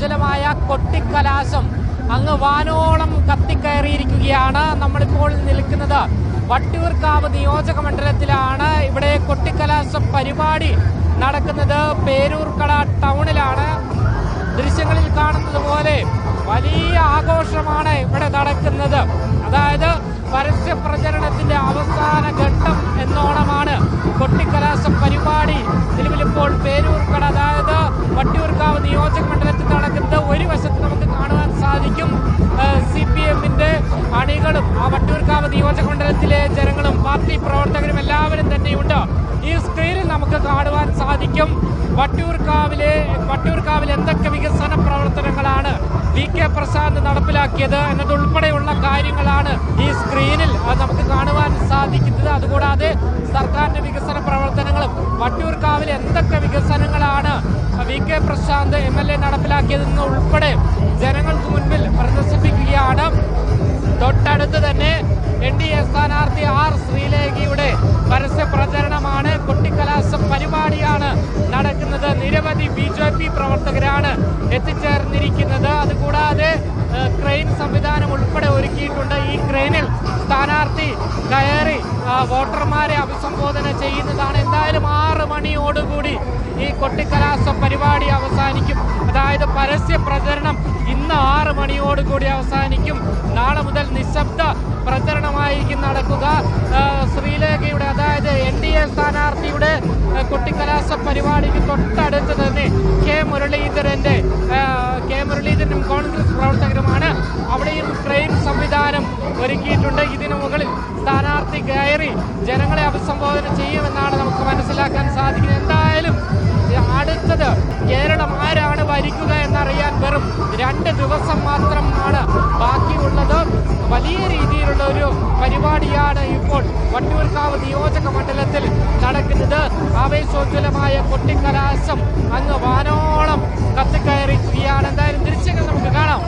ആവേശോജ്വലമായ കൊട്ടിക്കലാശം അങ്ങ് വാനോളം കത്തിക്കയറിയിരിക്കുകയാണ്. നമ്മളിപ്പോൾ നിൽക്കുന്നത് വട്ടിയൂർക്കാവ് നിയോജക മണ്ഡലത്തിലാണ്. ഇവിടെ കൊട്ടിക്കലാശ പരിപാടി നടക്കുന്നത് പേരൂർക്കട ടൗണിലാണ്. ദൃശ്യങ്ങളിൽ കാണുന്നത് പോലെ വലിയ ആഘോഷമാണ് ഇവിടെ നടക്കുന്നത്. അതായത് പരസ്യ പ്രചരണത്തിന്റെ അവസാന ഘട്ടം എന്നോണമാണ് കൊട്ടിക്കലാശ പരിപാടി നിലവിലിപ്പോൾ പേരൂർക്കട, അതായത് വട്ടിയൂർക്കാവ് നിയോജക മണ്ഡലത്തിൽ നടക്കുന്നത്. ഒരു വശത്ത് നമുക്ക് കാണുവാൻ സാധിക്കും CPM-ന്റെ അണികളും ആ വട്ടിയൂർക്കാവ് നിയോജക മണ്ഡലത്തിലെ ജനങ്ങളും പാർട്ടി പ്രവർത്തകരും എല്ലാവരും തന്നെയുണ്ട്. ഈ സ്ക്രീനിൽ നമുക്ക് കാണുവാൻ സാധിക്കും വട്ടിയൂർക്കാവിൽ എന്തൊക്കെ വികസന പ്രവർത്തനങ്ങളാണ് VK പ്രശാന്ത് നടപ്പിലാക്കിയത് എന്നതുൾപ്പെടെയുള്ള കാര്യങ്ങളാണ് ഈ സ്ക്രീനിൽ നമുക്ക് കാണുവാൻ സാധിക്കുന്നത്. അതുകൂടാതെ സർക്കാരിന്റെ വികസന പ്രവർത്തനങ്ങളും വട്ടിയൂർക്കാവിൽ എന്തൊക്കെ വികസനങ്ങളാണ് VK പ്രശാന്ത് MLA നടപ്പിലാക്കിയതെന്ന് ഉൾപ്പെടെ ജനങ്ങൾക്ക് മുൻപിൽ പ്രദർശിപ്പിക്കുകയാണ്. തൊട്ടടുത്ത് തന്നെ NDA സ്ഥാനാർത്ഥി R ശ്രീലേഖയുടെ പരസ്യ പ്രചരണമാണ്. കൊട്ടിക്കലാശ പരിപാടിയാണ് നടക്കുന്നത്. നിരവധി BJP പ്രവർത്തകരാണ് എത്തിച്ചേർന്നിരിക്കുന്നത്. അതുകൂടാതെ ക്രെയിൻ സംവിധാനം ഉൾപ്പെടെ ഒരുക്കിയിട്ടുണ്ട്. ഈ ക്രെയിനിൽ സ്ഥാനാർത്ഥി കയറി വോട്ടർമാരെ അഭിസംബോധന ചെയ്യുന്നതാണ്. എന്തായാലും 6 മണിയോടുകൂടി ഈ കൊട്ടിക്കലാശ പരിപാടി അവസാനിക്കും. അതായത് പരസ്യ പ്രചരണം ഇന്ന് 6 മണിയോടുകൂടി അവസാനിക്കും. നാളെ മുതൽ നിശബ്ദ പ്രചരണമായിരിക്കും നടക്കുക. ശ്രീലേഖയുടെ, അതായത് NDA സ്ഥാനാർത്ഥിയുടെ കൊട്ടിക്കലാശ പരിപാടിക്ക് തൊട്ടടുത്ത് തന്നെ കെ മുരളീധരനും കോൺഗ്രസ് പ്രവർത്തകരുമാണ്. അവിടെയും ട്രെയിൻ സംവിധാനം ഒരുക്കിയിട്ടുണ്ട്. ഇതിനു മുകളിൽ സ്ഥാനാർത്ഥി കയറി ജനങ്ങളെ അഭിസംബോധന ചെയ്യുമെന്നാണ് നമുക്ക് മനസ്സിലാക്കാൻ സാധിക്കുന്നത്. എന്തായാലും അടുത്തത് കേരളം ആരാണ് ഭരിക്കുക എന്നറിയാൻ വെറും 2 ദിവസം മാത്രമാണ് ബാക്കിയുള്ളത്. വലിയ രീതിയിലുള്ള ഒരു പരിപാടിയാണ് ഇപ്പോൾ വട്ടിയൂർക്കാവ് നിയോജക മണ്ഡലത്തിൽ നടക്കുന്നത്. ആവേശോജ്വലമായ കൊട്ടിക്കലാശം അങ്ങ് വാനോളം കത്തിക്കയറിയിരിക്കുകയാണ്. എന്തായാലും ദൃശ്യങ്ങൾ നമുക്ക് കാണാം.